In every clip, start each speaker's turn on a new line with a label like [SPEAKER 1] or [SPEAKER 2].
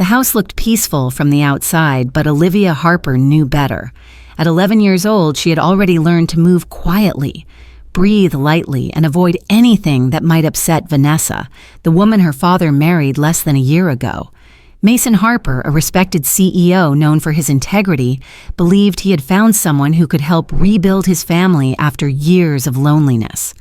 [SPEAKER 1] The house looked peaceful from the outside, but Olivia Harper knew better. At 11 years old, she had already learned to move quietly, breathe lightly, and avoid anything that might upset Vanessa, the woman her father married less than a year ago. Mason Harper, a respected CEO known for his integrity, believed he had found someone who could help rebuild his family after years of loneliness.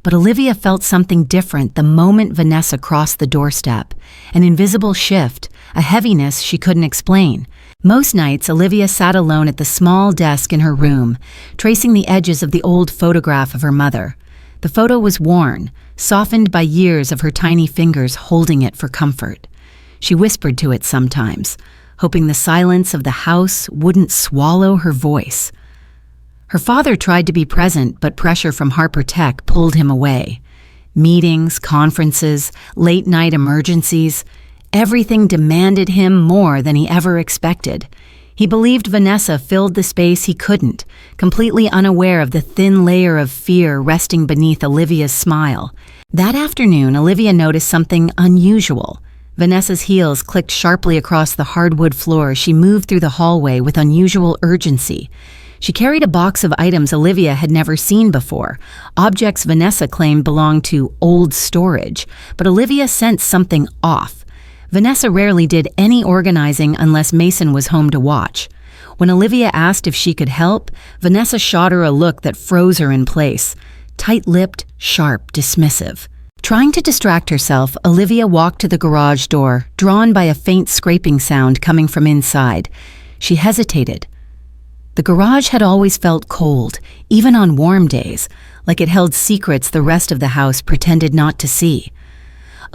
[SPEAKER 1] But Olivia felt something different the moment Vanessa crossed the doorstep, an invisible shift, a heaviness she couldn't explain. Most nights, Olivia sat alone at the small desk in her room, tracing the edges of the old photograph of her mother. The photo was worn, softened by years of her tiny fingers holding it for comfort. She whispered to it sometimes, hoping the silence of the house wouldn't swallow her voice. Her father tried to be present, but pressure from Harper Tech pulled him away. Meetings, conferences, late-night emergencies, everything demanded him more than he ever expected. He believed Vanessa filled the space he couldn't, completely unaware of the thin layer of fear resting beneath Olivia's smile. That afternoon, Olivia noticed something unusual. Vanessa's heels clicked sharply across the hardwood floor as she moved through the hallway with unusual urgency. She carried a box of items Olivia had never seen before, objects Vanessa claimed belonged to old storage, but Olivia sensed something off. Vanessa rarely did any organizing unless Mason was home to watch. When Olivia asked if she could help, Vanessa shot her a look that froze her in place, tight-lipped, sharp, dismissive. Trying to distract herself, Olivia walked to the garage door, drawn by a faint scraping sound coming from inside. She hesitated. The garage had always felt cold, even on warm days, like it held secrets the rest of the house pretended not to see.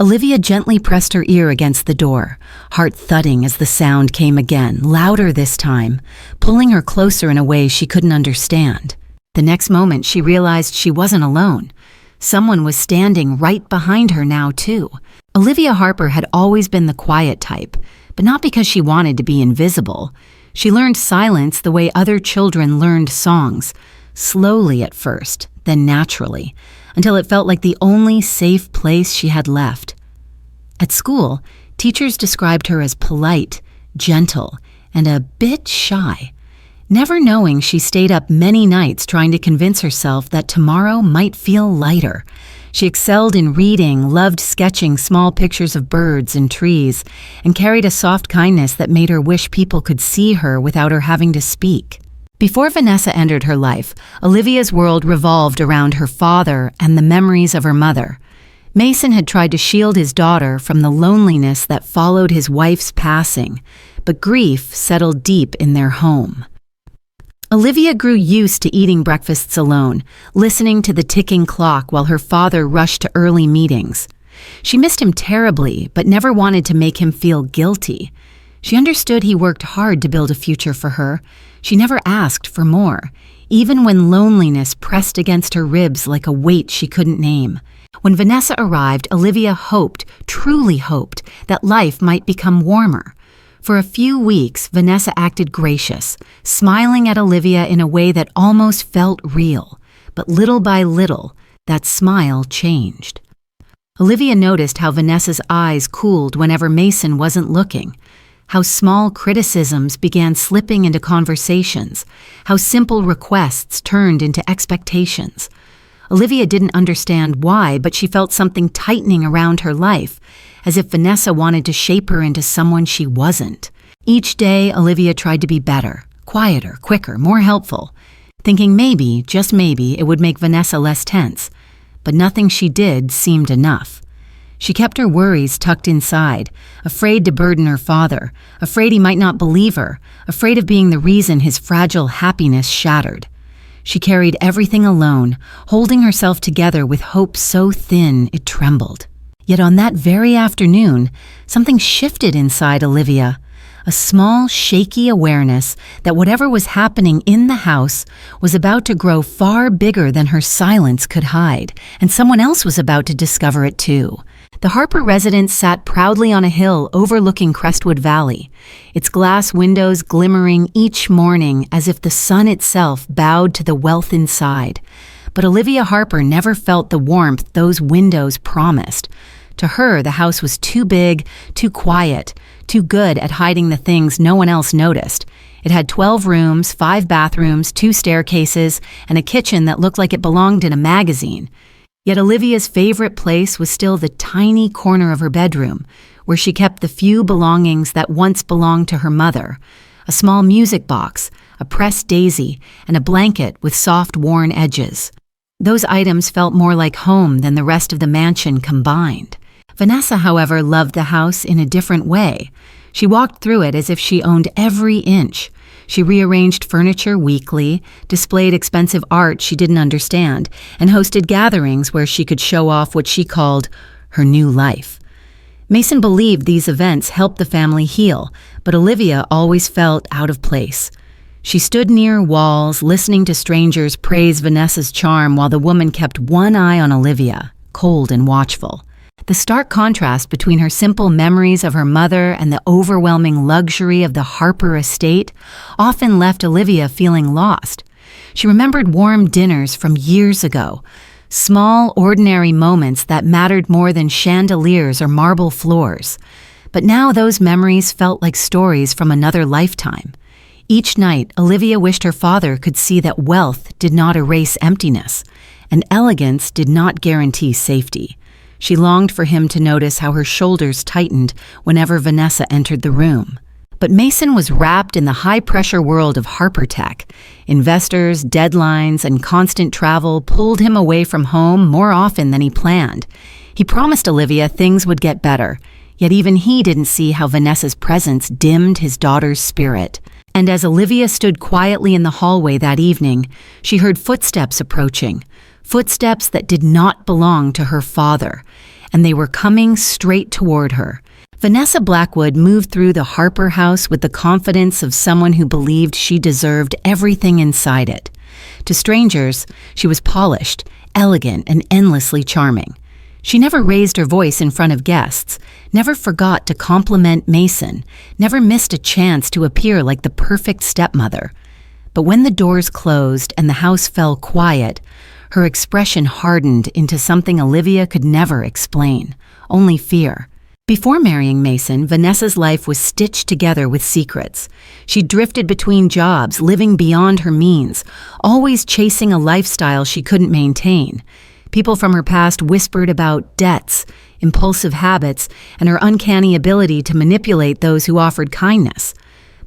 [SPEAKER 1] Olivia gently pressed her ear against the door, heart thudding as the sound came again, louder this time, pulling her closer in a way she couldn't understand. The next moment, she realized she wasn't alone. Someone was standing right behind her now, too. Olivia Harper had always been the quiet type, but not because she wanted to be invisible. She learned silence the way other children learned songs, slowly at first, then naturally, until it felt like the only safe place she had left. At school, teachers described her as polite, gentle, and a bit shy. Never knowing, she stayed up many nights trying to convince herself that tomorrow might feel lighter. She excelled in reading, loved sketching small pictures of birds and trees, and carried a soft kindness that made her wish people could see her without her having to speak. Before Vanessa entered her life, Olivia's world revolved around her father and the memories of her mother. Mason had tried to shield his daughter from the loneliness that followed his wife's passing, but grief settled deep in their home. Olivia grew used to eating breakfasts alone, listening to the ticking clock while her father rushed to early meetings. She missed him terribly, but never wanted to make him feel guilty. She understood he worked hard to build a future for her. She never asked for more, even when loneliness pressed against her ribs like a weight she couldn't name. When Vanessa arrived, Olivia hoped, truly hoped, that life might become warmer. For a few weeks, Vanessa acted gracious, smiling at Olivia in a way that almost felt real. But little by little, that smile changed. Olivia noticed how Vanessa's eyes cooled whenever Mason wasn't looking, how small criticisms began slipping into conversations, how simple requests turned into expectations. Olivia didn't understand why, but she felt something tightening around her life, as if Vanessa wanted to shape her into someone she wasn't. Each day, Olivia tried to be better, quieter, quicker, more helpful, thinking maybe, just maybe, it would make Vanessa less tense. But nothing she did seemed enough. She kept her worries tucked inside, afraid to burden her father, afraid he might not believe her, afraid of being the reason his fragile happiness shattered. She carried everything alone, holding herself together with hope so thin it trembled. Yet on that very afternoon, something shifted inside Olivia, a small, shaky awareness that whatever was happening in the house was about to grow far bigger than her silence could hide, and someone else was about to discover it too. The Harper residence sat proudly on a hill overlooking Crestwood Valley, its glass windows glimmering each morning as if the sun itself bowed to the wealth inside. But Olivia Harper never felt the warmth those windows promised. To her, the house was too big, too quiet, too good at hiding the things no one else noticed. It had 12 rooms, 5 bathrooms, 2 staircases, and a kitchen that looked like it belonged in a magazine. Yet Olivia's favorite place was still the tiny corner of her bedroom, where she kept the few belongings that once belonged to her mother: a small music box, a pressed daisy, and a blanket with soft, worn edges. Those items felt more like home than the rest of the mansion combined. Vanessa, however, loved the house in a different way. She walked through it as if she owned every inch. She rearranged furniture weekly, displayed expensive art she didn't understand, and hosted gatherings where she could show off what she called her new life. Mason believed these events helped the family heal, but Olivia always felt out of place. She stood near walls, listening to strangers praise Vanessa's charm while the woman kept one eye on Olivia, cold and watchful. The stark contrast between her simple memories of her mother and the overwhelming luxury of the Harper estate often left Olivia feeling lost. She remembered warm dinners from years ago, small, ordinary moments that mattered more than chandeliers or marble floors. But now those memories felt like stories from another lifetime. Each night, Olivia wished her father could see that wealth did not erase emptiness, and elegance did not guarantee safety. She longed for him to notice how her shoulders tightened whenever Vanessa entered the room. But Mason was wrapped in the high-pressure world of Harper Tech. Investors, deadlines, and constant travel pulled him away from home more often than he planned. He promised Olivia things would get better, yet even he didn't see how Vanessa's presence dimmed his daughter's spirit. And as Olivia stood quietly in the hallway that evening, she heard footsteps approaching. Footsteps that did not belong to her father, and they were coming straight toward her. Vanessa Blackwood moved through the Harper house with the confidence of someone who believed she deserved everything inside it. To strangers, she was polished, elegant, and endlessly charming. She never raised her voice in front of guests, never forgot to compliment Mason, never missed a chance to appear like the perfect stepmother. But when the doors closed and the house fell quiet, her expression hardened into something Olivia could never explain, only fear. Before marrying Mason, Vanessa's life was stitched together with secrets. She drifted between jobs, living beyond her means, always chasing a lifestyle she couldn't maintain. People from her past whispered about debts, impulsive habits, and her uncanny ability to manipulate those who offered kindness.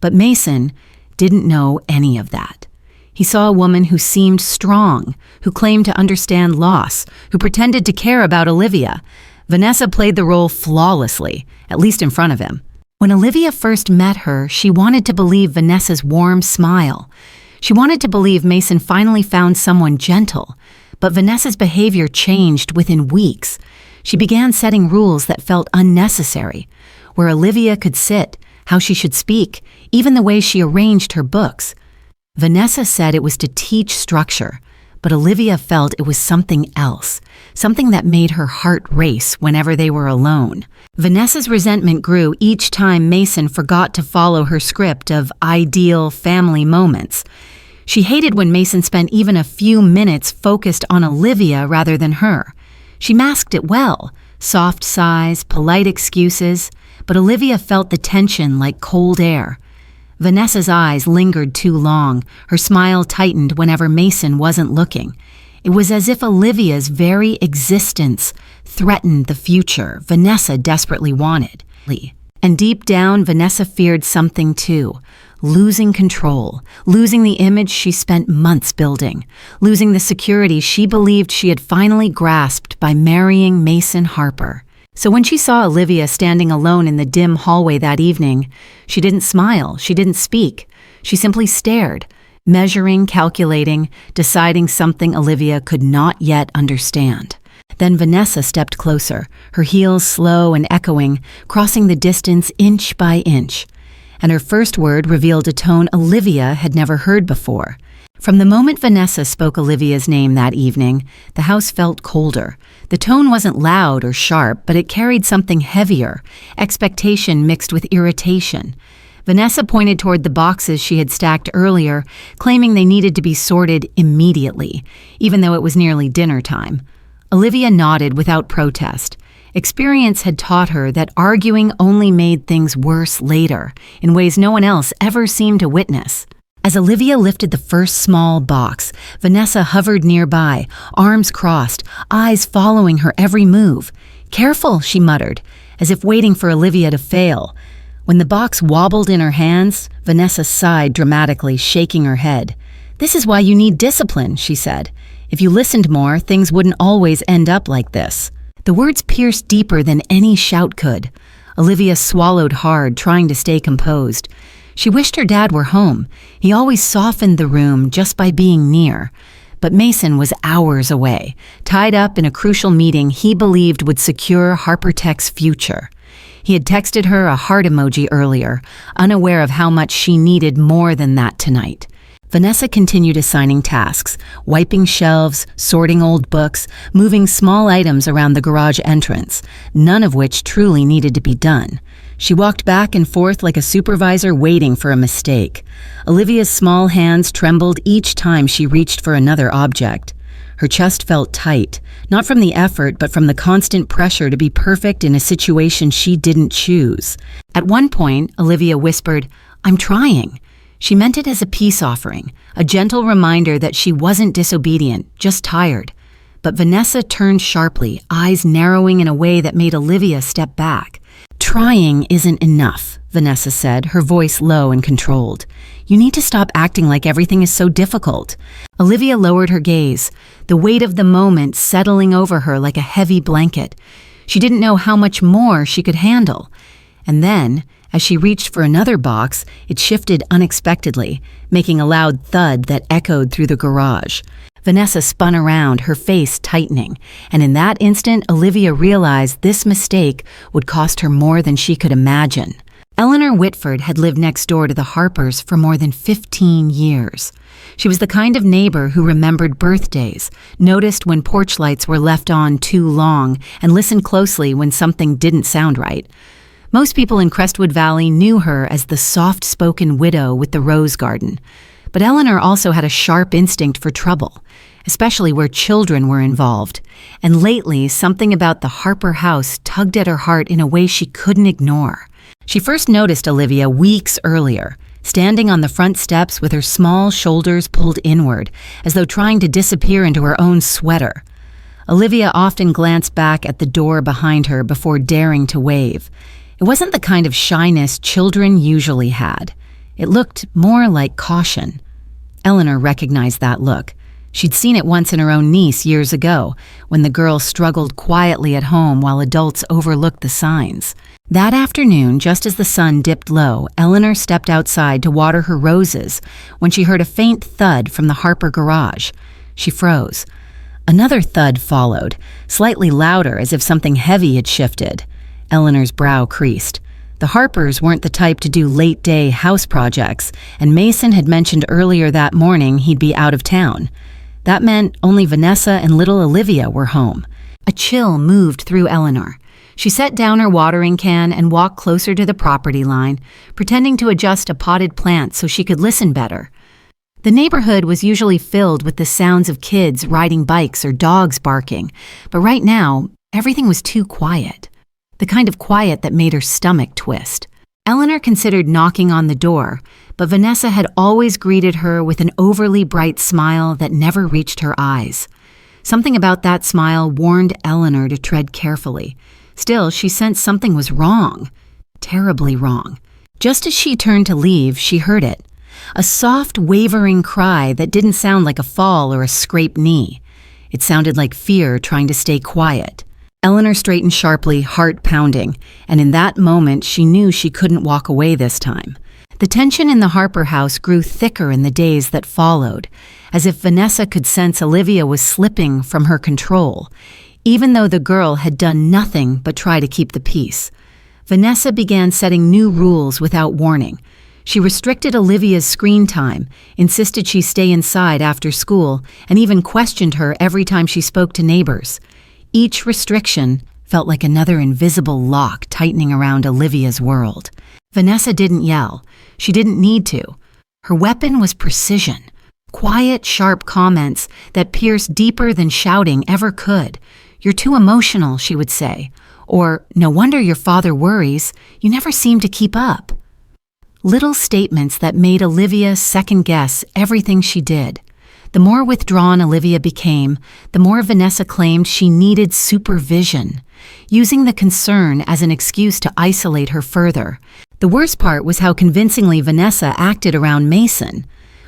[SPEAKER 1] But Mason didn't know any of that. He saw a woman who seemed strong, who claimed to understand loss, who pretended to care about Olivia. Vanessa played the role flawlessly, at least in front of him. When Olivia first met her, she wanted to believe Vanessa's warm smile. She wanted to believe Mason finally found someone gentle. But Vanessa's behavior changed within weeks. She began setting rules that felt unnecessary, where Olivia could sit, how she should speak, even the way she arranged her books. Vanessa said it was to teach structure, but Olivia felt it was something else, something that made her heart race whenever they were alone. Vanessa's resentment grew each time Mason forgot to follow her script of ideal family moments. She hated when Mason spent even a few minutes focused on Olivia rather than her. She masked it well, soft sighs, polite excuses, but Olivia felt the tension like cold air. Vanessa's eyes lingered too long. Her smile tightened whenever Mason wasn't looking. It was as if Olivia's very existence threatened the future Vanessa desperately wanted. And deep down, Vanessa feared something too. Losing control, losing the image she spent months building, losing the security she believed she had finally grasped by marrying Mason Harper. So when she saw Olivia standing alone in the dim hallway that evening, she didn't smile, she didn't speak. She simply stared, measuring, calculating, deciding something Olivia could not yet understand. Then Vanessa stepped closer, her heels slow and echoing, crossing the distance inch by inch. And her first word revealed a tone Olivia had never heard before. From the moment Vanessa spoke Olivia's name that evening, the house felt colder. The tone wasn't loud or sharp, but it carried something heavier, expectation mixed with irritation. Vanessa pointed toward the boxes she had stacked earlier, claiming they needed to be sorted immediately, even though it was nearly dinner time. Olivia nodded without protest. Experience had taught her that arguing only made things worse later, in ways no one else ever seemed to witness. As Olivia lifted the first small box, Vanessa hovered nearby, arms crossed, eyes following her every move. "Careful," she muttered, as if waiting for Olivia to fail. When the box wobbled in her hands, Vanessa sighed dramatically, shaking her head. "This is why you need discipline," she said. "If you listened more, things wouldn't always end up like this." The words pierced deeper than any shout could. Olivia swallowed hard, trying to stay composed. She wished her dad were home. He always softened the room just by being near. But Mason was hours away, tied up in a crucial meeting he believed would secure Harper Tech's future. He had texted her a heart emoji earlier, unaware of how much she needed more than that tonight. Vanessa continued assigning tasks, wiping shelves, sorting old books, moving small items around the garage entrance, none of which truly needed to be done. She walked back and forth like a supervisor waiting for a mistake. Olivia's small hands trembled each time she reached for another object. Her chest felt tight, not from the effort but from the constant pressure to be perfect in a situation she didn't choose. At one point, Olivia whispered, "I'm trying." She meant it as a peace offering, a gentle reminder that she wasn't disobedient, just tired. But Vanessa turned sharply, eyes narrowing in a way that made Olivia step back. "Trying isn't enough," Vanessa said, her voice low and controlled. "You need to stop acting like everything is so difficult." Olivia lowered her gaze, the weight of the moment settling over her like a heavy blanket. She didn't know how much more she could handle. And then, as she reached for another box, it shifted unexpectedly, making a loud thud that echoed through the garage. Vanessa spun around, her face tightening, and in that instant, Olivia realized this mistake would cost her more than she could imagine. Eleanor Whitford had lived next door to the Harpers for more than 15 years. She was the kind of neighbor who remembered birthdays, noticed when porch lights were left on too long, and listened closely when something didn't sound right. Most people in Crestwood Valley knew her as the soft-spoken widow with the rose garden. But Eleanor also had a sharp instinct for trouble, especially where children were involved. And lately, something about the Harper house tugged at her heart in a way she couldn't ignore. She first noticed Olivia weeks earlier, standing on the front steps with her small shoulders pulled inward, as though trying to disappear into her own sweater. Olivia often glanced back at the door behind her before daring to wave. It wasn't the kind of shyness children usually had. It looked more like caution. Eleanor recognized that look. She'd seen it once in her own niece years ago, when the girl struggled quietly at home while adults overlooked the signs. That afternoon, just as the sun dipped low, Eleanor stepped outside to water her roses when she heard a faint thud from the Harper garage. She froze. Another thud followed, slightly louder as if something heavy had shifted. Eleanor's brow creased. The Harpers weren't the type to do late-day house projects, and Mason had mentioned earlier that morning he'd be out of town. That meant only Vanessa and little Olivia were home. A chill moved through Eleanor. She set down her watering can and walked closer to the property line, pretending to adjust a potted plant so she could listen better. The neighborhood was usually filled with the sounds of kids riding bikes or dogs barking, but right now, everything was too quiet. The kind of quiet that made her stomach twist. Eleanor considered knocking on the door, but Vanessa had always greeted her with an overly bright smile that never reached her eyes. Something about that smile warned Eleanor to tread carefully. Still, she sensed something was wrong. Terribly wrong. Just as she turned to leave, she heard it. A soft, wavering cry that didn't sound like a fall or a scraped knee. It sounded like fear trying to stay quiet. Eleanor straightened sharply, heart pounding, and in that moment she knew she couldn't walk away this time. The tension in the Harper house grew thicker in the days that followed, as if Vanessa could sense Olivia was slipping from her control, even though the girl had done nothing but try to keep the peace. Vanessa began setting new rules without warning. She restricted Olivia's screen time, insisted she stay inside after school, and even questioned her every time she spoke to neighbors. Each restriction felt like another invisible lock tightening around Olivia's world. Vanessa didn't yell. She didn't need to. Her weapon was precision. Quiet, sharp comments that pierced deeper than shouting ever could. "You're too emotional," she would say. Or, "No wonder your father worries, you never seem to keep up." Little statements that made Olivia second-guess everything she did. The more withdrawn Olivia became, the more Vanessa claimed she needed supervision, using the concern as an excuse to isolate her further. The worst part was how convincingly Vanessa acted around Mason.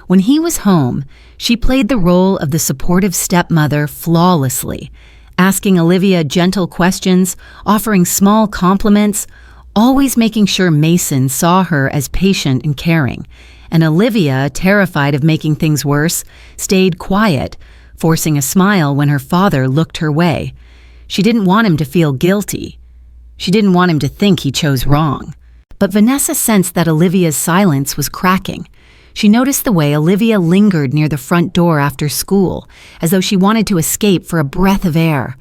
[SPEAKER 1] When he was home, she played the role of the supportive stepmother flawlessly, asking Olivia gentle questions, offering small compliments, always making sure Mason saw her as patient and caring. And Olivia, terrified of making things worse, stayed quiet, forcing a smile when her father looked her way. She didn't want him to feel guilty. She didn't want him to think he chose wrong. But Vanessa sensed that Olivia's silence was cracking. She noticed the way Olivia lingered near the front door after school, as though she wanted to escape for a breath of air.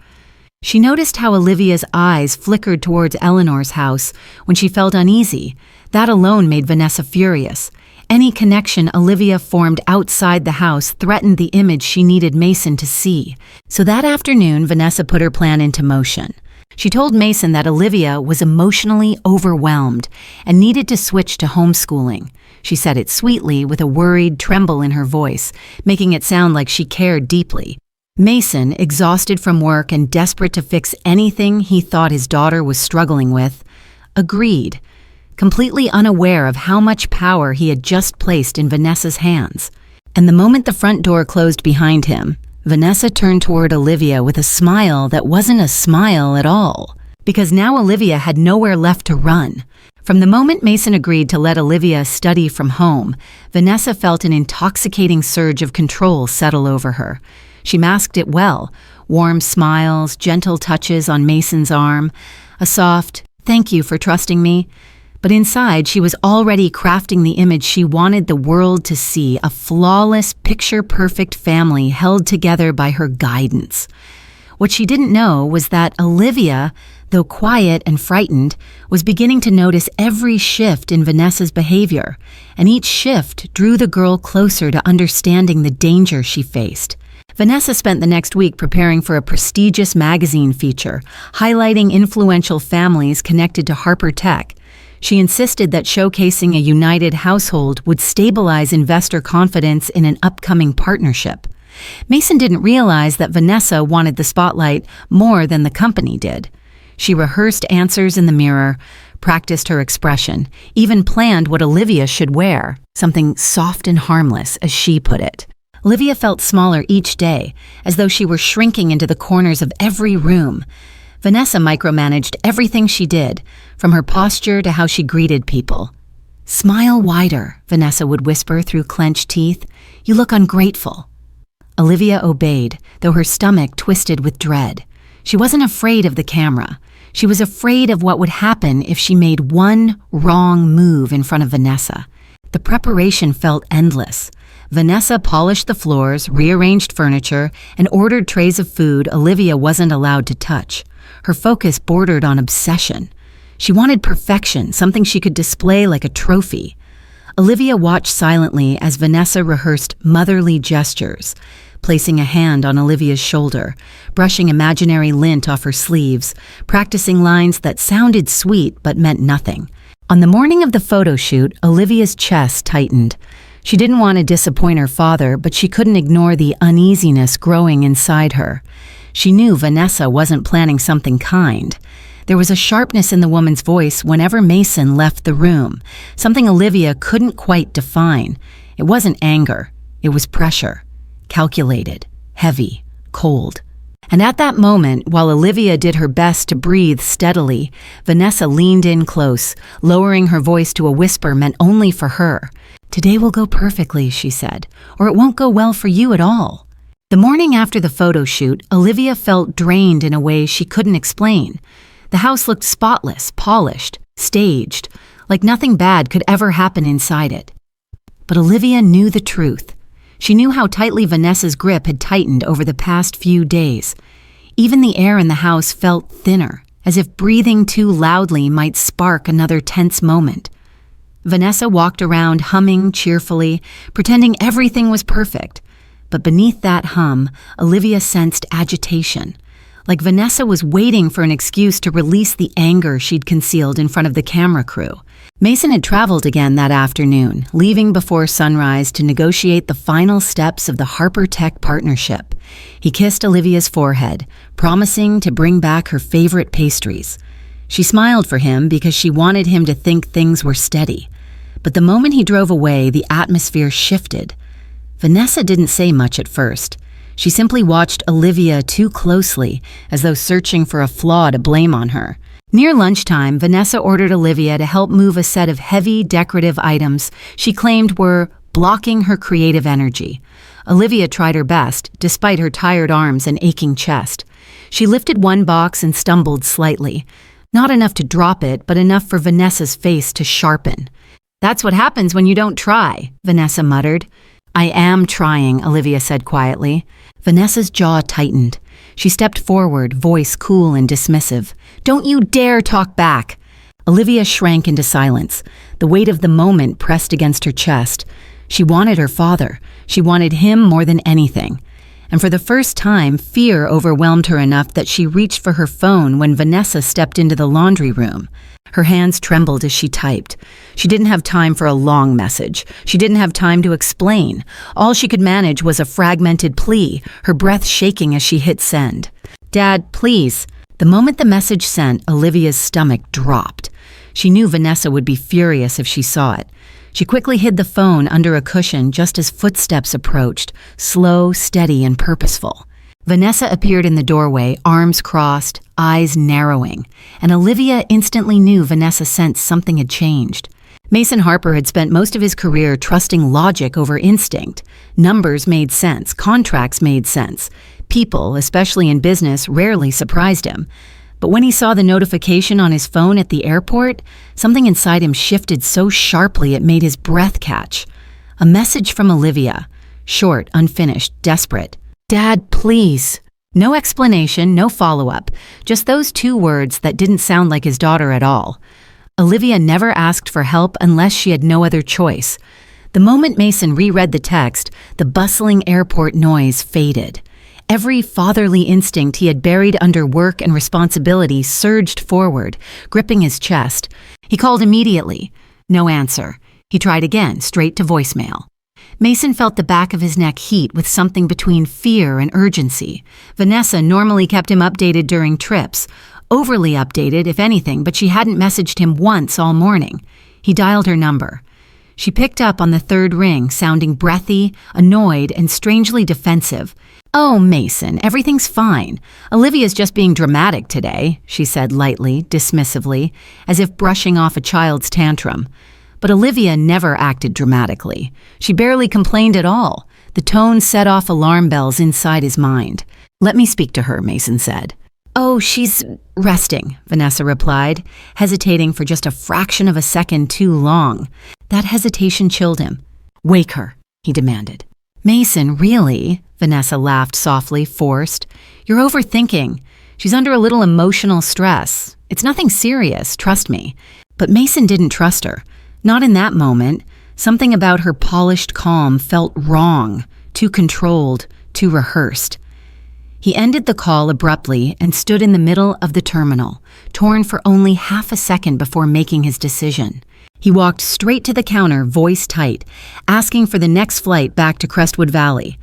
[SPEAKER 1] She noticed how Olivia's eyes flickered towards Eleanor's house when she felt uneasy. That alone made Vanessa furious. Any connection Olivia formed outside the house threatened the image she needed Mason to see. So that afternoon, Vanessa put her plan into motion. She told Mason that Olivia was emotionally overwhelmed and needed to switch to homeschooling. She said it sweetly with a worried tremble in her voice, making it sound like she cared deeply. Mason, exhausted from work and desperate to fix anything he thought his daughter was struggling with, agreed, completely unaware of how much power he had just placed in Vanessa's hands. And the moment the front door closed behind him, Vanessa turned toward Olivia with a smile that wasn't a smile at all, because now Olivia had nowhere left to run. From the moment Mason agreed to let Olivia study from home, Vanessa felt an intoxicating surge of control settle over her. She masked it well, warm smiles, gentle touches on Mason's arm, a soft, "Thank you for trusting me." But inside, she was already crafting the image she wanted the world to see, a flawless, picture-perfect family held together by her guidance. What she didn't know was that Olivia, though quiet and frightened, was beginning to notice every shift in Vanessa's behavior, and each shift drew the girl closer to understanding the danger she faced. Vanessa spent the next week preparing for a prestigious magazine feature, highlighting influential families connected to Harper Tech. She insisted that showcasing a united household would stabilize investor confidence in an upcoming partnership. Mason didn't realize that Vanessa wanted the spotlight more than the company did. She rehearsed answers in the mirror, practiced her expression, even planned what Olivia should wear, something soft and harmless, as she put it. Olivia felt smaller each day, as though she were shrinking into the corners of every room. Vanessa micromanaged everything she did, from her posture to how she greeted people. "Smile wider," Vanessa would whisper through clenched teeth. "You look ungrateful." Olivia obeyed, though her stomach twisted with dread. She wasn't afraid of the camera. She was afraid of what would happen if she made one wrong move in front of Vanessa. The preparation felt endless. Vanessa polished the floors, rearranged furniture, and ordered trays of food Olivia wasn't allowed to touch. Her focus bordered on obsession. She wanted perfection, something she could display like a trophy. Olivia watched silently as Vanessa rehearsed motherly gestures, placing a hand on Olivia's shoulder, brushing imaginary lint off her sleeves, practicing lines that sounded sweet but meant nothing. On the morning of the photo shoot, Olivia's chest tightened. She didn't want to disappoint her father, but she couldn't ignore the uneasiness growing inside her. She knew Vanessa wasn't planning something kind. There was a sharpness in the woman's voice whenever Mason left the room, something Olivia couldn't quite define. It wasn't anger, it was pressure. Calculated, heavy, cold. And at that moment, while Olivia did her best to breathe steadily, Vanessa leaned in close, lowering her voice to a whisper meant only for her. "Today will go perfectly," she said, "or it won't go well for you at all." The morning after the photo shoot, Olivia felt drained in a way she couldn't explain. The house looked spotless, polished, staged, like nothing bad could ever happen inside it. But Olivia knew the truth. She knew how tightly Vanessa's grip had tightened over the past few days. Even the air in the house felt thinner, as if breathing too loudly might spark another tense moment. Vanessa walked around humming cheerfully, pretending everything was perfect. But beneath that hum, Olivia sensed agitation, like Vanessa was waiting for an excuse to release the anger she'd concealed in front of the camera crew. Mason had traveled again that afternoon, leaving before sunrise to negotiate the final steps of the Harper Tech partnership. He kissed Olivia's forehead, promising to bring back her favorite pastries. She smiled for him because she wanted him to think things were steady. But the moment he drove away, the atmosphere shifted. Vanessa didn't say much at first. She simply watched Olivia too closely, as though searching for a flaw to blame on her. Near lunchtime, Vanessa ordered Olivia to help move a set of heavy, decorative items she claimed were blocking her creative energy. Olivia tried her best, despite her tired arms and aching chest. She lifted one box and stumbled slightly. Not enough to drop it, but enough for Vanessa's face to sharpen. "That's what happens when you don't try," Vanessa muttered. "I am trying," Olivia said quietly. Vanessa's jaw tightened. She stepped forward, voice cool and dismissive. "Don't you dare talk back!" Olivia shrank into silence. The weight of the moment pressed against her chest. She wanted her father. She wanted him more than anything. And for the first time, fear overwhelmed her enough that she reached for her phone when Vanessa stepped into the laundry room. Her hands trembled as she typed. She didn't have time for a long message. She didn't have time to explain. All she could manage was a fragmented plea, her breath shaking as she hit send. "Dad, please." The moment the message sent, Olivia's stomach dropped. She knew Vanessa would be furious if she saw it. She quickly hid the phone under a cushion just as footsteps approached, slow, steady, and purposeful. Vanessa appeared in the doorway, arms crossed, eyes narrowing, and Olivia instantly knew Vanessa sensed something had changed. Mason Harper had spent most of his career trusting logic over instinct. Numbers made sense, contracts made sense. People, especially in business, rarely surprised him. But when he saw the notification on his phone at the airport, something inside him shifted so sharply it made his breath catch. A message from Olivia. Short, unfinished, desperate. "Dad, please." No explanation, no follow-up. Just those two words that didn't sound like his daughter at all. Olivia never asked for help unless she had no other choice. The moment Mason reread the text, the bustling airport noise faded. Every fatherly instinct he had buried under work and responsibility surged forward, gripping his chest. He called immediately. No answer. He tried again, straight to voicemail. Mason felt the back of his neck heat with something between fear and urgency. Vanessa normally kept him updated during trips. Overly updated, if anything, but she hadn't messaged him once all morning. He dialed her number. She picked up on the third ring, sounding breathy, annoyed, and strangely defensive. "Oh, Mason, everything's fine. Olivia's just being dramatic today," she said lightly, dismissively, as if brushing off a child's tantrum. But Olivia never acted dramatically. She barely complained at all. The tone set off alarm bells inside his mind. "Let me speak to her," Mason said. "Oh, she's resting," Vanessa replied, hesitating for just a fraction of a second too long. That hesitation chilled him. "Wake her," he demanded. "Mason, really?" Vanessa laughed softly, forced. "You're overthinking. She's under a little emotional stress. It's nothing serious, trust me." But Mason didn't trust her. Not in that moment. Something about her polished calm felt wrong, too controlled, too rehearsed. He ended the call abruptly and stood in the middle of the terminal, torn for only half a second before making his decision. He walked straight to the counter, voice tight, asking for the next flight back to Crestwood Valley.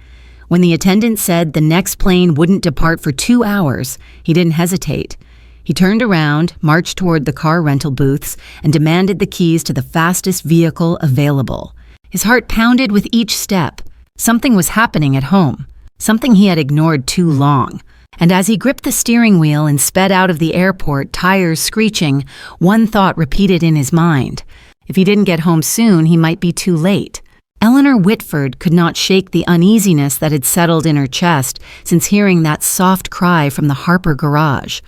[SPEAKER 1] When the attendant said the next plane wouldn't depart for 2 hours, he didn't hesitate. He turned around, marched toward the car rental booths, and demanded the keys to the fastest vehicle available. His heart pounded with each step. Something was happening at home, something he had ignored too long. And as he gripped the steering wheel and sped out of the airport, tires screeching, one thought repeated in his mind. If he didn't get home soon, he might be too late. Eleanor Whitford could not shake the uneasiness that had settled in her chest since hearing that soft cry from the Harper garage.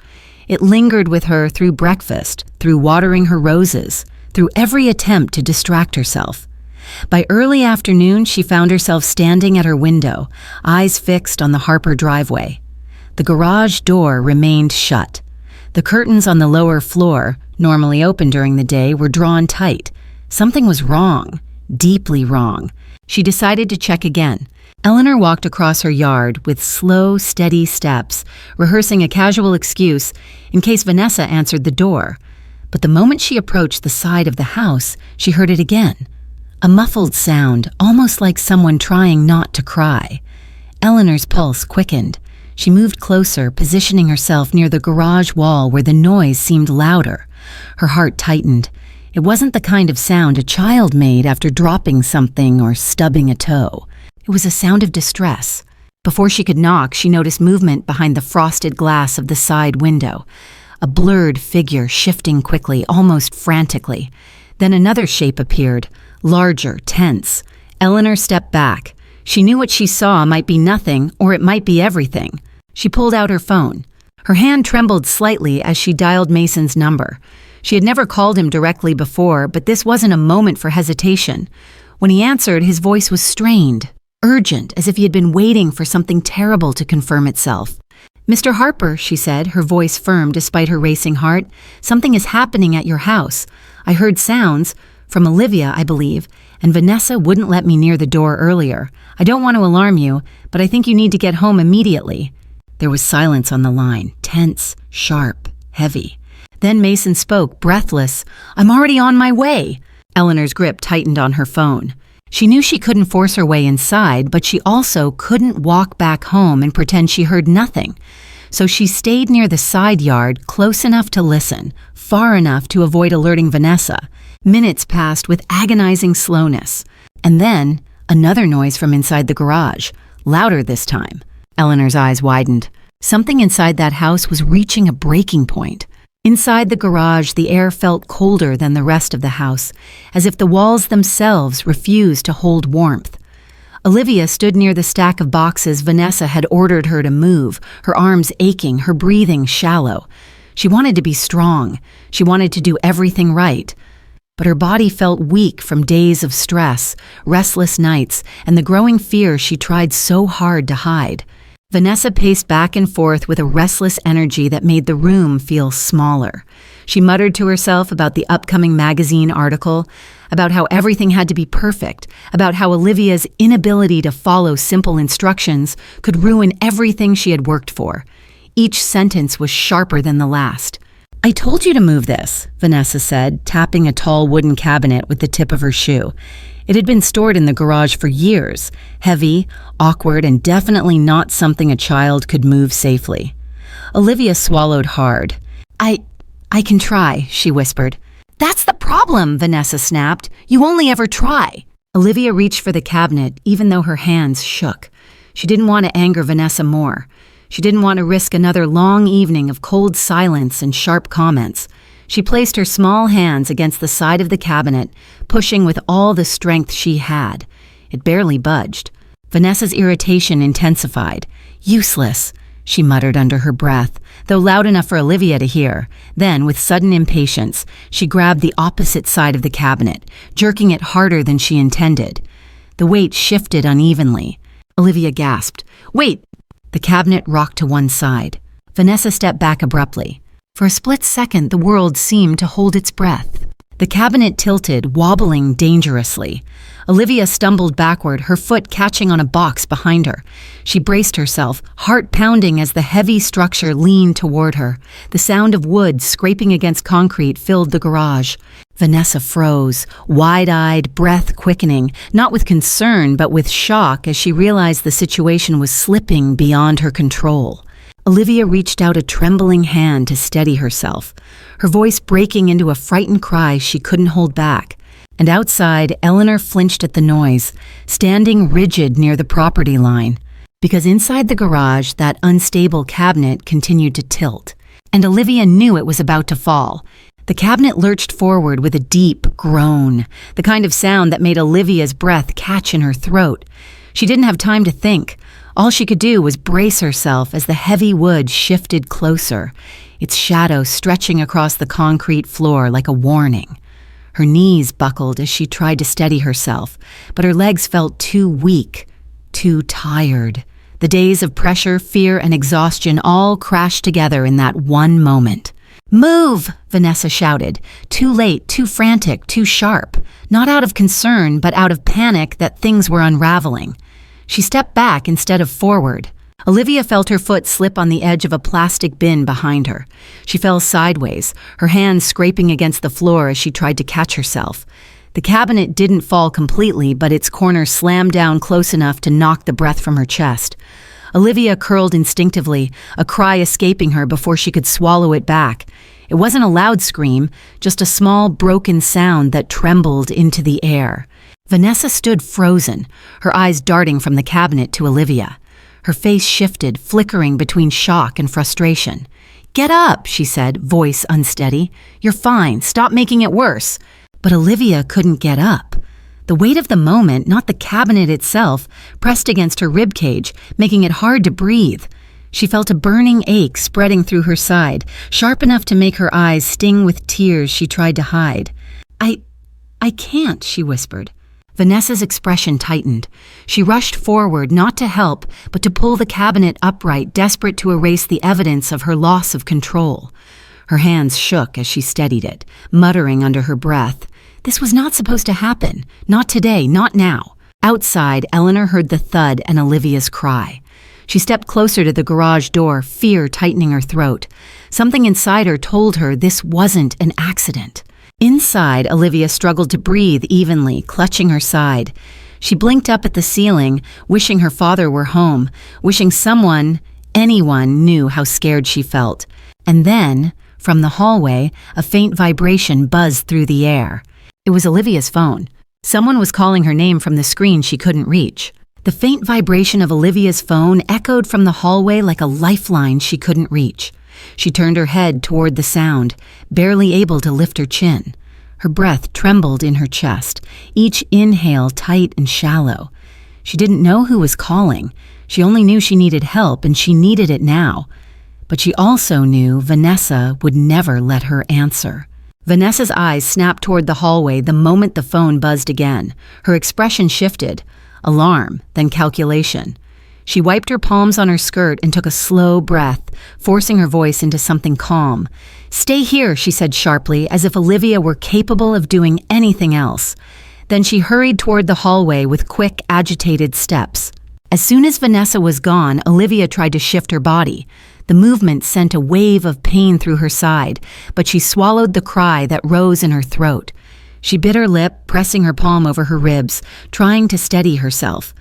[SPEAKER 1] It lingered with her through breakfast, through watering her roses, through every attempt to distract herself. By early afternoon, she found herself standing at her window, eyes fixed on the Harper driveway. The garage door remained shut. The curtains on the lower floor, normally open during the day, were drawn tight. Something was wrong. deeply wrong. She decided to check again. Eleanor walked across her yard with slow, steady steps, rehearsing a casual excuse in case Vanessa answered the door. But the moment she approached the side of the house, she heard it again. A muffled sound, almost like someone trying not to cry. Eleanor's pulse quickened. She moved closer, positioning herself near the garage wall where the noise seemed louder. Her heart tightened. It wasn't the kind of sound a child made after dropping something or stubbing a toe. It was a sound of distress. Before she could knock, she noticed movement behind the frosted glass of the side window. A blurred figure shifting quickly, almost frantically. Then another shape appeared, larger, tense. Eleanor stepped back. She knew what she saw might be nothing, or it might be everything. She pulled out her phone. Her hand trembled slightly as she dialed Mason's number. She had never called him directly before, but this wasn't a moment for hesitation. When he answered, his voice was strained, urgent, as if he had been waiting for something terrible to confirm itself. "Mr. Harper," she said, her voice firm despite her racing heart, "something is happening at your house. I heard sounds, from Olivia, I believe, and Vanessa wouldn't let me near the door earlier. I don't want to alarm you, but I think you need to get home immediately." There was silence on the line, tense, sharp, heavy. Then Mason spoke, breathless. "I'm already on my way." Eleanor's grip tightened on her phone. She knew she couldn't force her way inside, but she also couldn't walk back home and pretend she heard nothing. So she stayed near the side yard, close enough to listen, far enough to avoid alerting Vanessa. Minutes passed with agonizing slowness. And then, another noise from inside the garage, louder this time. Eleanor's eyes widened. Something inside that house was reaching a breaking point. Inside the garage, the air felt colder than the rest of the house, as if the walls themselves refused to hold warmth. Olivia stood near the stack of boxes Vanessa had ordered her to move, her arms aching, her breathing shallow. She wanted to be strong. She wanted to do everything right. But her body felt weak from days of stress, restless nights, and the growing fear she tried so hard to hide. Vanessa paced back and forth with a restless energy that made the room feel smaller. She muttered to herself about the upcoming magazine article, about how everything had to be perfect, about how Olivia's inability to follow simple instructions could ruin everything she had worked for. Each sentence was sharper than the last. "I told you to move this," Vanessa said, tapping a tall wooden cabinet with the tip of her shoe. It had been stored in the garage for years, heavy, awkward, and definitely not something a child could move safely. Olivia swallowed hard. I can try," she whispered. "That's the problem," Vanessa snapped. "You only ever try." Olivia reached for the cabinet, even though her hands shook. She didn't want to anger Vanessa more. She didn't want to risk another long evening of cold silence and sharp comments. She placed her small hands against the side of the cabinet, pushing with all the strength she had. It barely budged. Vanessa's irritation intensified. "Useless," she muttered under her breath, though loud enough for Olivia to hear. Then, with sudden impatience, she grabbed the opposite side of the cabinet, jerking it harder than she intended. The weight shifted unevenly. Olivia gasped. "Wait!" The cabinet rocked to one side. Vanessa stepped back abruptly. For a split second, the world seemed to hold its breath. The cabinet tilted, wobbling dangerously. Olivia stumbled backward, her foot catching on a box behind her. She braced herself, heart pounding as the heavy structure leaned toward her. The sound of wood scraping against concrete filled the garage. Vanessa froze, wide-eyed, breath quickening, not with concern but with shock as she realized the situation was slipping beyond her control. Olivia reached out a trembling hand to steady herself, her voice breaking into a frightened cry she couldn't hold back. And outside, Eleanor flinched at the noise, standing rigid near the property line. Because inside the garage, that unstable cabinet continued to tilt. And Olivia knew it was about to fall. The cabinet lurched forward with a deep groan, the kind of sound that made Olivia's breath catch in her throat. She didn't have time to think. All she could do was brace herself as the heavy wood shifted closer, its shadow stretching across the concrete floor like a warning. Her knees buckled as she tried to steady herself, but her legs felt too weak, too tired. The days of pressure, fear, and exhaustion all crashed together in that one moment. "Move!" Vanessa shouted, too late, too frantic, too sharp, not out of concern but out of panic that things were unraveling. She stepped back instead of forward. Olivia felt her foot slip on the edge of a plastic bin behind her. She fell sideways, her hands scraping against the floor as she tried to catch herself. The cabinet didn't fall completely, but its corner slammed down close enough to knock the breath from her chest. Olivia curled instinctively, a cry escaping her before she could swallow it back. It wasn't a loud scream, just a small, broken sound that trembled into the air. Vanessa stood frozen, her eyes darting from the cabinet to Olivia. Her face shifted, flickering between shock and frustration. "Get up," she said, voice unsteady. "You're fine. Stop making it worse." But Olivia couldn't get up. The weight of the moment, not the cabinet itself, pressed against her ribcage, making it hard to breathe. She felt a burning ache spreading through her side, sharp enough to make her eyes sting with tears she tried to hide. I can't," she whispered. Vanessa's expression tightened. She rushed forward, not to help, but to pull the cabinet upright, desperate to erase the evidence of her loss of control. Her hands shook as she steadied it, muttering under her breath. This was not supposed to happen. Not today, not now. Outside, Eleanor heard the thud and Olivia's cry. She stepped closer to the garage door, fear tightening her throat. Something inside her told her this wasn't an accident. Inside, Olivia struggled to breathe evenly, clutching her side. She blinked up at the ceiling, wishing her father were home, wishing anyone knew how scared she felt. And then, from the hallway, a faint vibration buzzed through the air. It was Olivia's phone. Someone was calling her name from the screen she couldn't reach. The faint vibration of Olivia's phone echoed from the hallway like a lifeline she couldn't reach. She turned her head toward the sound, barely able to lift her chin. Her breath trembled in her chest, each inhale tight and shallow. She didn't know who was calling. She only knew she needed help, and she needed it now. But she also knew Vanessa would never let her answer. Vanessa's eyes snapped toward the hallway the moment the phone buzzed again. Her expression shifted. Alarm, then calculation. She wiped her palms on her skirt and took a slow breath, forcing her voice into something calm. "Stay here," she said sharply, as if Olivia were capable of doing anything else. Then she hurried toward the hallway with quick, agitated steps. As soon as Vanessa was gone, Olivia tried to shift her body. The movement sent a wave of pain through her side, but she swallowed the cry that rose in her throat. She bit her lip, pressing her palm over her ribs, trying to steady herself.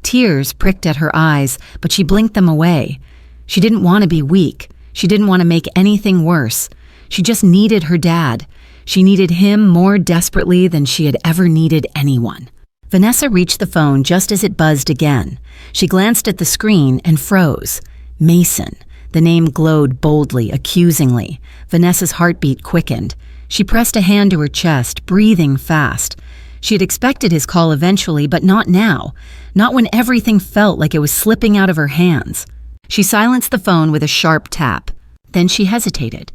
[SPEAKER 1] Tears pricked at her eyes, but she blinked them away. She didn't want to be weak. She didn't want to make anything worse. She just needed her dad. She needed him more desperately than she had ever needed anyone. Vanessa reached the phone just as it buzzed again. She glanced at the screen and froze. Mason. The name glowed boldly, accusingly. Vanessa's heartbeat quickened. She pressed a hand to her chest, breathing fast. She had expected his call eventually, but not now. Not when everything felt like it was slipping out of her hands. She silenced the phone with a sharp tap. Then she hesitated.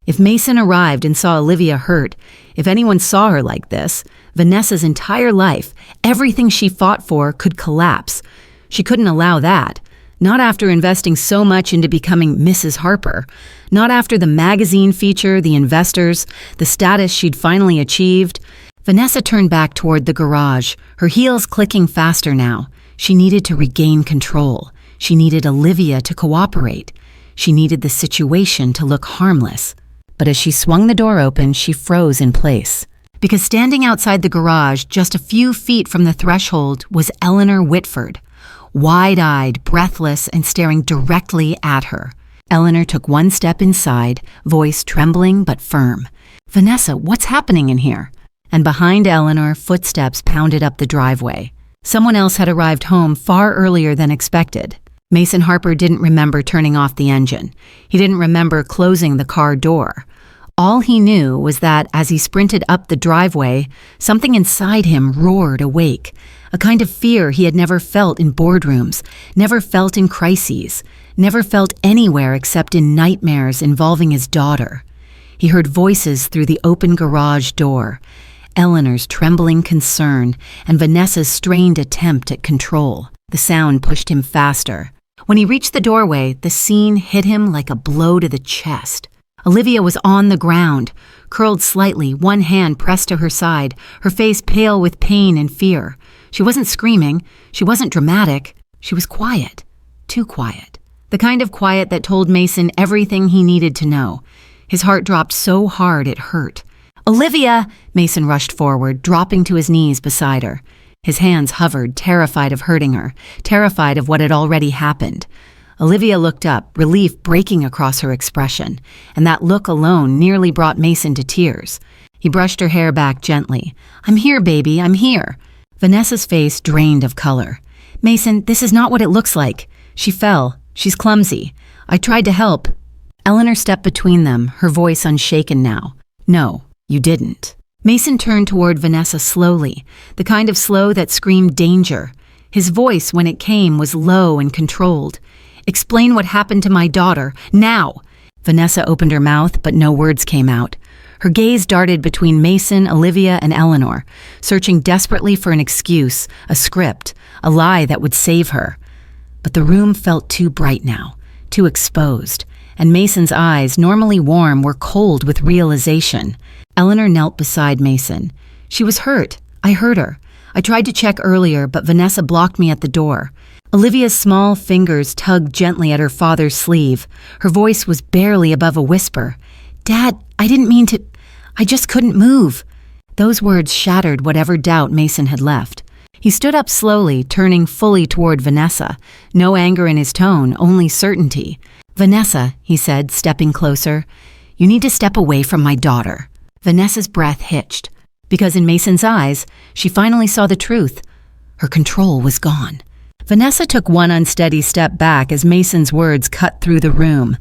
[SPEAKER 1] If Mason arrived and saw Olivia hurt, if anyone saw her like this, Vanessa's entire life, everything she fought for, could collapse. She couldn't allow that. Not after investing so much into becoming Mrs. Harper. Not after the magazine feature, the investors, the status she'd finally achieved. Vanessa turned back toward the garage, her heels clicking faster now. She needed to regain control. She needed Olivia to cooperate. She needed the situation to look harmless. But as she swung the door open, she froze in place. Because standing outside the garage, just a few feet from the threshold, was Eleanor Whitford. Wide-eyed, breathless, and staring directly at her. Eleanor took one step inside, voice trembling but firm. "Vanessa, what's happening in here?" And behind Eleanor, footsteps pounded up the driveway. Someone else had arrived home far earlier than expected. Mason Harper didn't remember turning off the engine. He didn't remember closing the car door. All he knew was that as he sprinted up the driveway, something inside him roared awake. A kind of fear he had never felt in boardrooms, never felt in crises, never felt anywhere except in nightmares involving his daughter. He heard voices through the open garage door, Eleanor's trembling concern and Vanessa's strained attempt at control. The sound pushed him faster. When he reached the doorway, the scene hit him like a blow to the chest. Olivia was on the ground, curled slightly, one hand pressed to her side, her face pale with pain and fear. She wasn't screaming, she wasn't dramatic, she was quiet, too quiet. The kind of quiet that told Mason everything he needed to know. His heart dropped so hard it hurt. "Olivia!" Mason rushed forward, dropping to his knees beside her. His hands hovered, terrified of hurting her, terrified of what had already happened. Olivia looked up, relief breaking across her expression, and that look alone nearly brought Mason to tears. He brushed her hair back gently. "I'm here, baby, I'm here." Vanessa's face drained of color. "Mason, this is not what it looks like. She fell. She's clumsy. I tried to help." Eleanor stepped between them, her voice unshaken now. "No, you didn't." Mason turned toward Vanessa slowly, the kind of slow that screamed danger. His voice, when it came, was low and controlled. "Explain what happened to my daughter, now!" Vanessa opened her mouth, but no words came out. Her gaze darted between Mason, Olivia, and Eleanor, searching desperately for an excuse, a script, a lie that would save her. But the room felt too bright now, too exposed, and Mason's eyes, normally warm, were cold with realization. Eleanor knelt beside Mason. "She was hurt. I heard her. I tried to check earlier, but Vanessa blocked me at the door." Olivia's small fingers tugged gently at her father's sleeve. Her voice was barely above a whisper. "Dad, I didn't mean to. I just couldn't move." Those words shattered whatever doubt Mason had left. He stood up slowly, turning fully toward Vanessa. No anger in his tone, only certainty. "Vanessa," he said, stepping closer, "you need to step away from my daughter." Vanessa's breath hitched, because in Mason's eyes, she finally saw the truth. Her control was gone. Vanessa took one unsteady step back as Mason's words cut through the room.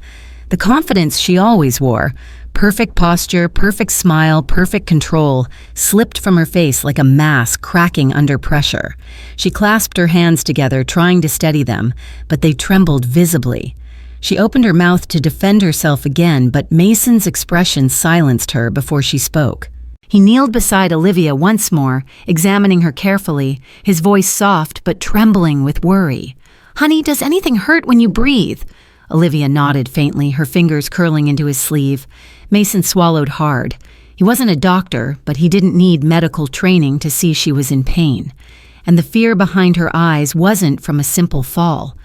[SPEAKER 1] The confidence she always wore, perfect posture, perfect smile, perfect control, slipped from her face like a mask cracking under pressure. She clasped her hands together, trying to steady them, but they trembled visibly. She opened her mouth to defend herself again, but Mason's expression silenced her before she spoke. He kneeled beside Olivia once more, examining her carefully, his voice soft but trembling with worry. "Honey, does anything hurt when you breathe?" Olivia nodded faintly, her fingers curling into his sleeve. Mason swallowed hard. He wasn't a doctor, but he didn't need medical training to see she was in pain. And the fear behind her eyes wasn't from a simple fall.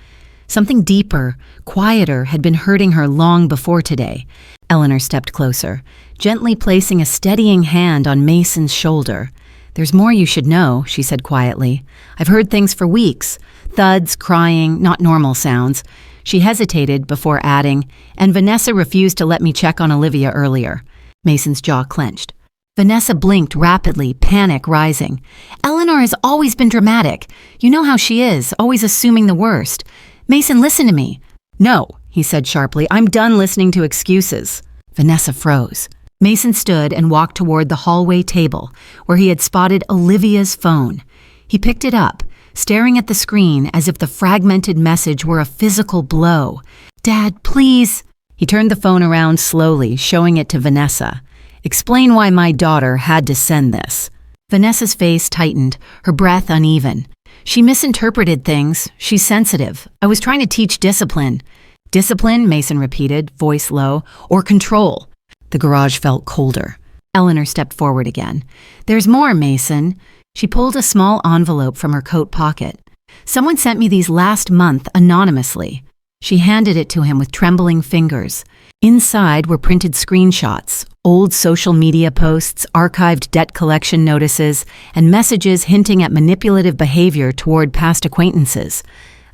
[SPEAKER 1] Something deeper, quieter, had been hurting her long before today. Eleanor stepped closer, gently placing a steadying hand on Mason's shoulder. "There's more you should know," she said quietly. "I've heard things for weeks. Thuds, crying, not normal sounds." She hesitated before adding, "And Vanessa refused to let me check on Olivia earlier." Mason's jaw clenched. Vanessa blinked rapidly, panic rising. "Eleanor has always been dramatic. You know how she is, always assuming the worst. Mason, listen to me." "No," he said sharply. "I'm done listening to excuses." Vanessa froze. Mason stood and walked toward the hallway table, where he had spotted Olivia's phone. He picked it up, staring at the screen as if the fragmented message were a physical blow. "Dad, please." He turned the phone around slowly, showing it to Vanessa. "Explain why my daughter had to send this." Vanessa's face tightened, her breath uneven. "She misinterpreted things. She's sensitive. I was trying to teach discipline." "Discipline," Mason repeated, voice low, "or control?" The garage felt colder. Eleanor stepped forward again. "There's more, Mason." She pulled a small envelope from her coat pocket. "Someone sent me these last month anonymously." She handed it to him with trembling fingers. Inside were printed screenshots, old social media posts, archived debt collection notices, and messages hinting at manipulative behavior toward past acquaintances.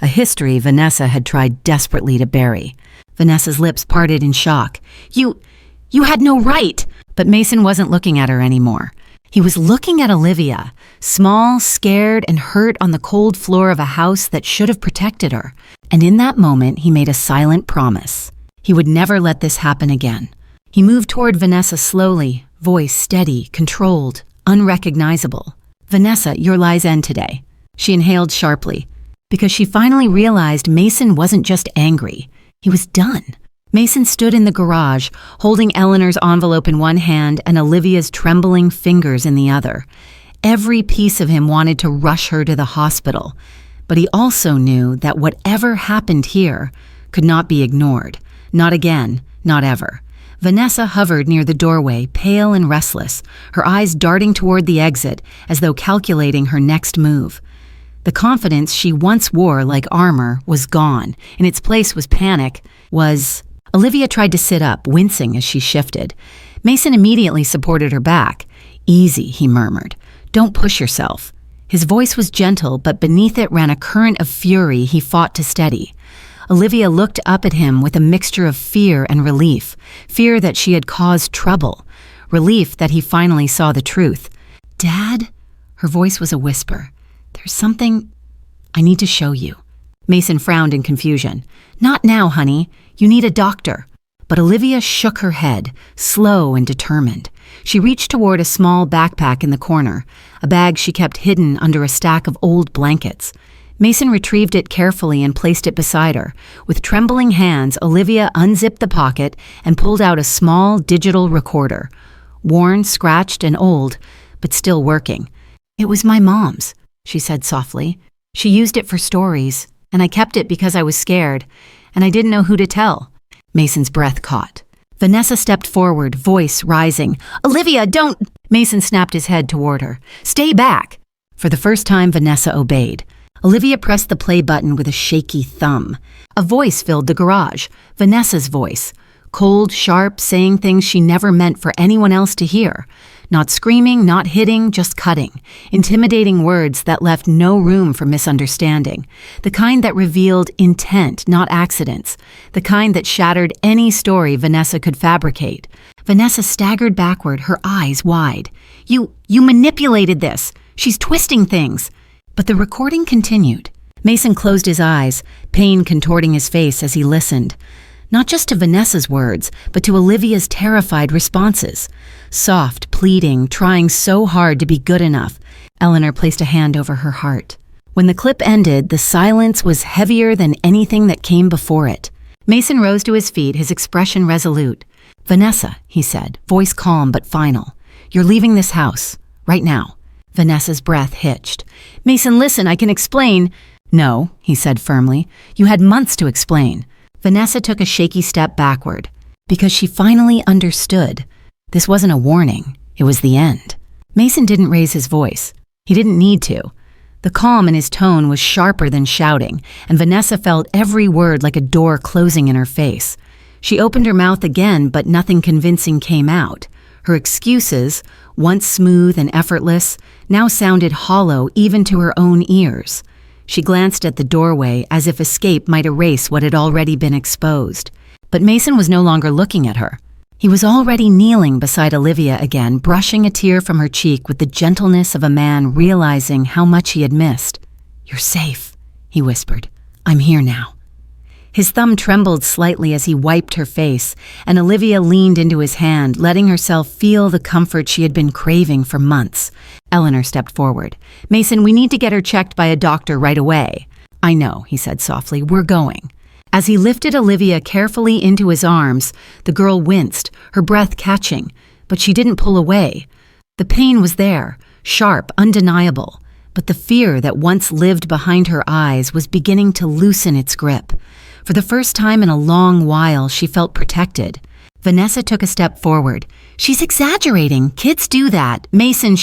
[SPEAKER 1] A history Vanessa had tried desperately to bury. Vanessa's lips parted in shock. You had no right!" But Mason wasn't looking at her anymore. He was looking at Olivia, small, scared, and hurt on the cold floor of a house that should have protected her. And in that moment, he made a silent promise. He would never let this happen again. He moved toward Vanessa slowly, voice steady, controlled, unrecognizable. "Vanessa, your lies end today." She inhaled sharply, because she finally realized Mason wasn't just angry. He was done. Mason stood in the garage, holding Eleanor's envelope in one hand and Olivia's trembling fingers in the other. Every piece of him wanted to rush her to the hospital, But he also knew that whatever happened here could not be ignored. Not again, not ever. Vanessa hovered near the doorway, pale and restless, her eyes darting toward the exit as though calculating her next move. The confidence she once wore like armor was gone. In its place was panic, Olivia tried to sit up, wincing as she shifted. Mason immediately supported her back. "Easy," he murmured. "Don't push yourself." His voice was gentle, but beneath it ran a current of fury he fought to steady. Olivia looked up at him with a mixture of fear and relief. Fear that she had caused trouble. Relief that he finally saw the truth. "Dad?" Her voice was a whisper. "There's something I need to show you." Mason frowned in confusion. "Not now, honey. You need a doctor." But Olivia shook her head, slow and determined. She reached toward a small backpack in the corner, a bag she kept hidden under a stack of old blankets. Mason retrieved it carefully and placed it beside her. With trembling hands, Olivia unzipped the pocket and pulled out a small digital recorder. Worn, scratched, and old, but still working. "It was my mom's," she said softly. "She used it for stories, and I kept it because I was scared, and I didn't know who to tell." Mason's breath caught. Vanessa stepped forward, voice rising. "Olivia, don't—" Mason snapped his head toward her. "Stay back!" For the first time, Vanessa obeyed. Olivia pressed the play button with a shaky thumb. A voice filled the garage, Vanessa's voice. Cold, sharp, saying things she never meant for anyone else to hear. Not screaming, not hitting, just cutting. Intimidating words that left no room for misunderstanding. The kind that revealed intent, not accidents. The kind that shattered any story Vanessa could fabricate. Vanessa staggered backward, her eyes wide. You manipulated this. She's twisting things." But the recording continued. Mason closed his eyes, pain contorting his face as he listened. Not just to Vanessa's words, but to Olivia's terrified responses. Soft, pleading, trying so hard to be good enough. Eleanor placed a hand over her heart. When the clip ended, the silence was heavier than anything that came before it. Mason rose to his feet, his expression resolute. "Vanessa," he said, voice calm but final. "You're leaving this house. Right now." Vanessa's breath hitched. "Mason, listen, I can explain." "No," he said firmly. "You had months to explain." Vanessa took a shaky step backward, because she finally understood. This wasn't a warning. It was the end. Mason didn't raise his voice. He didn't need to. The calm in his tone was sharper than shouting, and Vanessa felt every word like a door closing in her face. She opened her mouth again, but nothing convincing came out. Her excuses, once smooth and effortless, now sounded hollow even to her own ears. She glanced at the doorway as if escape might erase what had already been exposed. But Mason was no longer looking at her. He was already kneeling beside Olivia again, brushing a tear from her cheek with the gentleness of a man realizing how much he had missed. "You're safe," he whispered. "I'm here now." His thumb trembled slightly as he wiped her face, and Olivia leaned into his hand, letting herself feel the comfort she had been craving for months. Eleanor stepped forward. "Mason, we need to get her checked by a doctor right away." "I know," he said softly. "We're going." As he lifted Olivia carefully into his arms, the girl winced, her breath catching, but she didn't pull away. The pain was there, sharp, undeniable, but the fear that once lived behind her eyes was beginning to loosen its grip. For the first time in a long while, she felt protected. Vanessa took a step forward. "She's exaggerating. Kids do that. Mason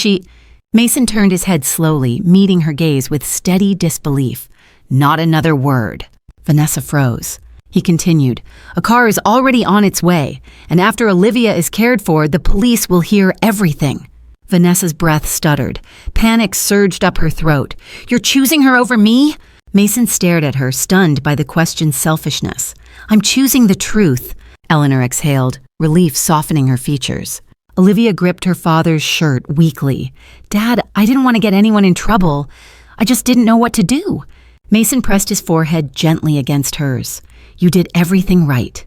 [SPEAKER 1] turned his head slowly, meeting her gaze with steady disbelief. "Not another word." Vanessa froze. He continued, "A car is already on its way, and after Olivia is cared for, the police will hear everything." Vanessa's breath stuttered. Panic surged up her throat. "You're choosing her over me?" Mason stared at her, stunned by the question's selfishness. "I'm choosing the truth," Eleanor exhaled, relief softening her features. Olivia gripped her father's shirt weakly. "Dad, I didn't want to get anyone in trouble. I just didn't know what to do." Mason pressed his forehead gently against hers. "You did everything right.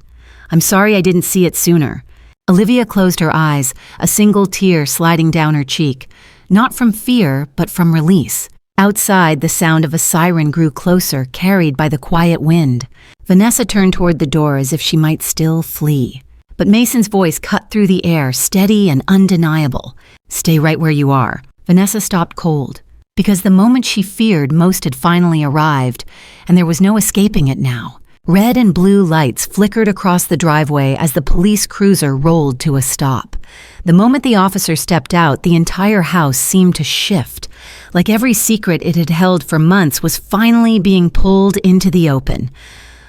[SPEAKER 1] I'm sorry I didn't see it sooner." Olivia closed her eyes, a single tear sliding down her cheek, not from fear, but from release. Outside, the sound of a siren grew closer, carried by the quiet wind. Vanessa turned toward the door as if she might still flee. But Mason's voice cut through the air, steady and undeniable. "Stay right where you are." Vanessa stopped cold. because the moment she feared most had finally arrived, and there was no escaping it now. Red and blue lights flickered across the driveway as the police cruiser rolled to a stop. The moment the officer stepped out, the entire house seemed to shift, like every secret it had held for months was finally being pulled into the open.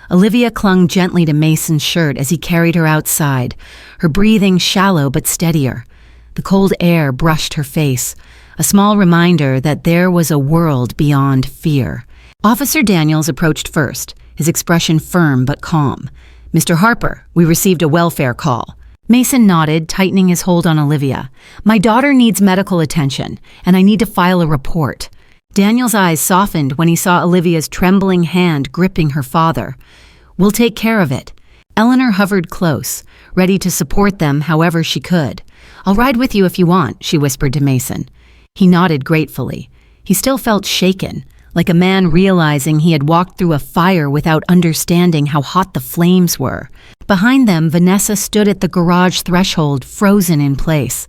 [SPEAKER 1] Olivia clung gently to Mason's shirt as he carried her outside, her breathing shallow but steadier. The cold air brushed her face, a small reminder that there was a world beyond fear. Officer Daniels approached first, his expression firm but calm. "Mr. Harper, we received a welfare call." Mason nodded, tightening his hold on Olivia. "My daughter needs medical attention, and I need to file a report." Daniel's eyes softened when he saw Olivia's trembling hand gripping her father. "We'll take care of it." Eleanor hovered close, ready to support them however she could. "I'll ride with you if you want," she whispered to Mason. He nodded gratefully. He still felt shaken, like a man realizing he had walked through a fire without understanding how hot the flames were. Behind them, Vanessa stood at the garage threshold, frozen in place.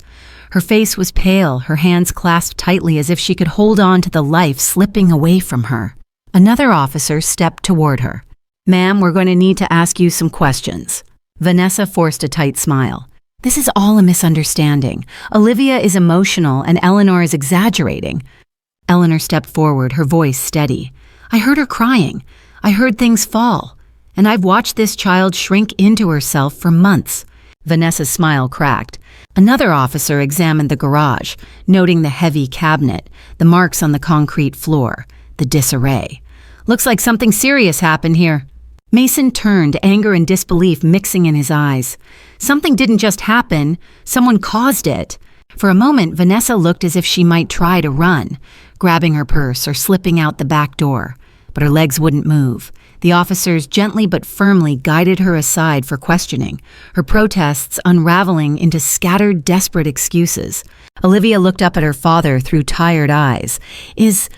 [SPEAKER 1] Her face was pale, her hands clasped tightly as if she could hold on to the life slipping away from her. Another officer stepped toward her. "Ma'am, we're going to need to ask you some questions." Vanessa forced a tight smile. "This is all a misunderstanding. Olivia is emotional and Eleanor is exaggerating." Eleanor stepped forward, her voice steady. "I heard her crying. I heard things fall. And I've watched this child shrink into herself for months." Vanessa's smile cracked. Another officer examined the garage, noting the heavy cabinet, the marks on the concrete floor, the disarray. "Looks like something serious happened here." Mason turned, anger and disbelief mixing in his eyes. Something didn't just happen, someone caused it. For a moment, Vanessa looked as if she might try to run, grabbing her purse or slipping out the back door, but her legs wouldn't move. The officers gently but firmly guided her aside for questioning, her protests unraveling into scattered, desperate excuses. Olivia looked up at her father through tired eyes. Is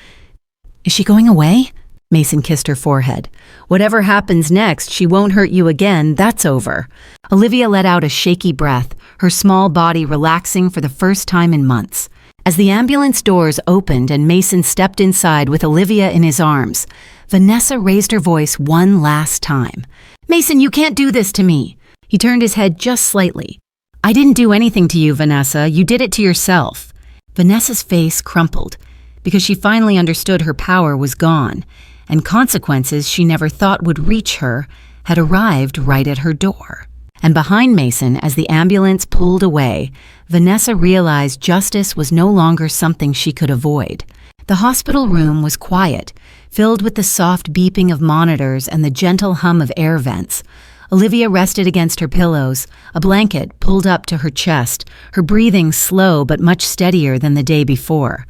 [SPEAKER 1] she going away?" Mason kissed her forehead. "Whatever happens next, she won't hurt you again, that's over." Olivia let out a shaky breath, her small body relaxing for the first time in months. As the ambulance doors opened and Mason stepped inside with Olivia in his arms, Vanessa raised her voice one last time. "Mason, you can't do this to me." He turned his head just slightly. "I didn't do anything to you, Vanessa. You did it to yourself." Vanessa's face crumpled, because she finally understood her power was gone, and consequences she never thought would reach her had arrived right at her door. And behind Mason, as the ambulance pulled away, Vanessa realized justice was no longer something she could avoid. The hospital room was quiet, filled with the soft beeping of monitors and the gentle hum of air vents. Olivia rested against her pillows, a blanket pulled up to her chest, her breathing slow but much steadier than the day before.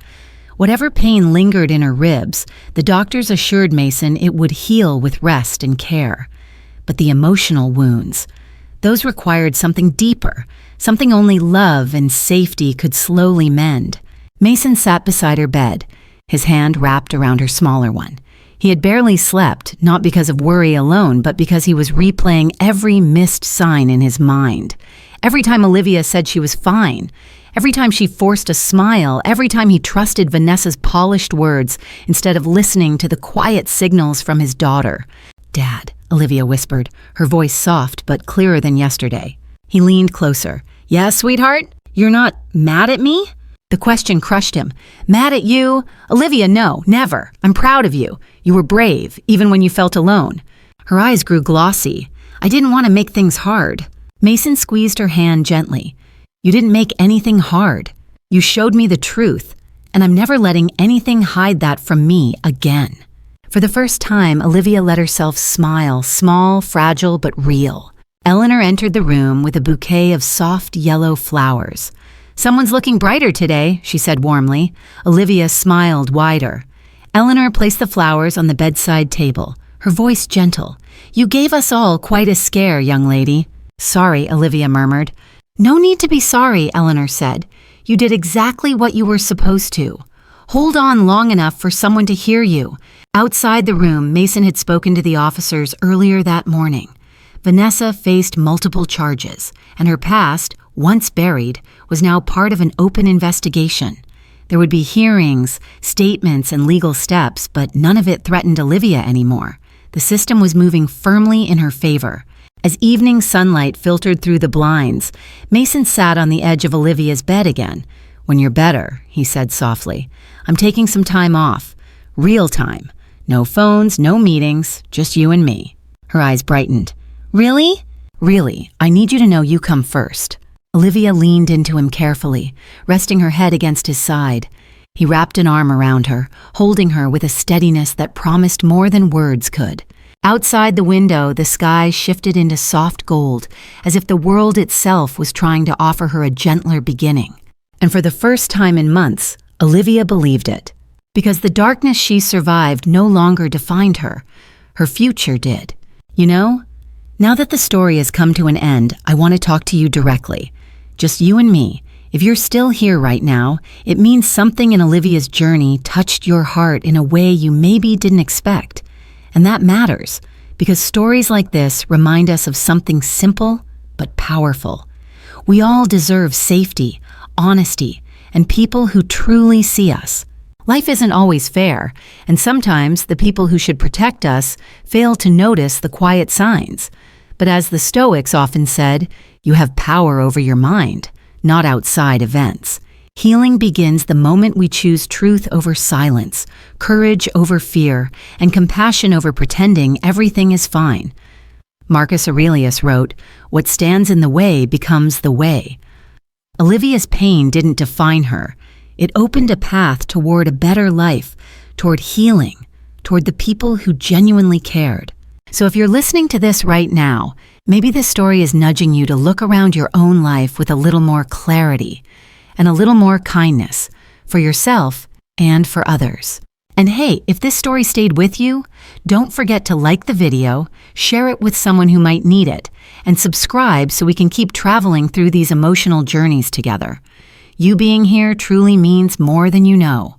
[SPEAKER 1] Whatever pain lingered in her ribs, the doctors assured Mason it would heal with rest and care. But the emotional wounds, those required something deeper, something only love and safety could slowly mend. Mason sat beside her bed, his hand wrapped around her smaller one. He had barely slept, not because of worry alone, but because he was replaying every missed sign in his mind. Every time Olivia said she was fine, every time she forced a smile, every time he trusted Vanessa's polished words instead of listening to the quiet signals from his daughter. "Dad," Olivia whispered, her voice soft but clearer than yesterday. He leaned closer. "Yeah, sweetheart? You're not mad at me?" The question crushed him. "Mad at you? Olivia, no, never. I'm proud of you. You were brave, even when you felt alone." Her eyes grew glossy. "I didn't want to make things hard." Mason squeezed her hand gently. "You didn't make anything hard. You showed me the truth, and I'm never letting anything hide that from me again." For the first time, Olivia let herself smile, small, fragile, but real. Eleanor entered the room with a bouquet of soft yellow flowers. "Someone's looking brighter today," she said warmly. Olivia smiled wider. Eleanor placed the flowers on the bedside table, her voice gentle. "You gave us all quite a scare, young lady." "Sorry," Olivia murmured. "No need to be sorry," Eleanor said. "You did exactly what you were supposed to. Hold on long enough for someone to hear you." Outside the room, Mason had spoken to the officers earlier that morning. Vanessa faced multiple charges, and her past, once buried, was now part of an open investigation. There would be hearings, statements, and legal steps, but none of it threatened Olivia anymore. The system was moving firmly in her favor. As evening sunlight filtered through the blinds, Mason sat on the edge of Olivia's bed again. "When you're better," he said softly. "I'm taking some time off. Real time. No phones, no meetings, just you and me." Her eyes brightened. "Really?" "Really. I need you to know you come first." Olivia leaned into him carefully, resting her head against his side. He wrapped an arm around her, holding her with a steadiness that promised more than words could. Outside the window, the sky shifted into soft gold, as if the world itself was trying to offer her a gentler beginning. And for the first time in months, Olivia believed it. Because the darkness she survived no longer defined her. Her future did. You know, now that the story has come to an end, I want to talk to you directly. Just you and me. If you're still here right now, it means something in Olivia's journey touched your heart in a way you maybe didn't expect. And that matters, because stories like this remind us of something simple but powerful. We all deserve safety, honesty, and people who truly see us. Life isn't always fair, and sometimes the people who should protect us fail to notice the quiet signs. But as the Stoics often said, you have power over your mind, not outside events. Healing begins the moment we choose truth over silence, courage over fear, and compassion over pretending everything is fine. Marcus Aurelius wrote, "What stands in the way becomes the way." Olivia's pain didn't define her. It opened a path toward a better life, toward healing, toward the people who genuinely cared. So if you're listening to this right now, maybe this story is nudging you to look around your own life with a little more clarity and a little more kindness for yourself and for others. And hey, if this story stayed with you, don't forget to like the video, share it with someone who might need it, and subscribe so we can keep traveling through these emotional journeys together. You being here truly means more than you know.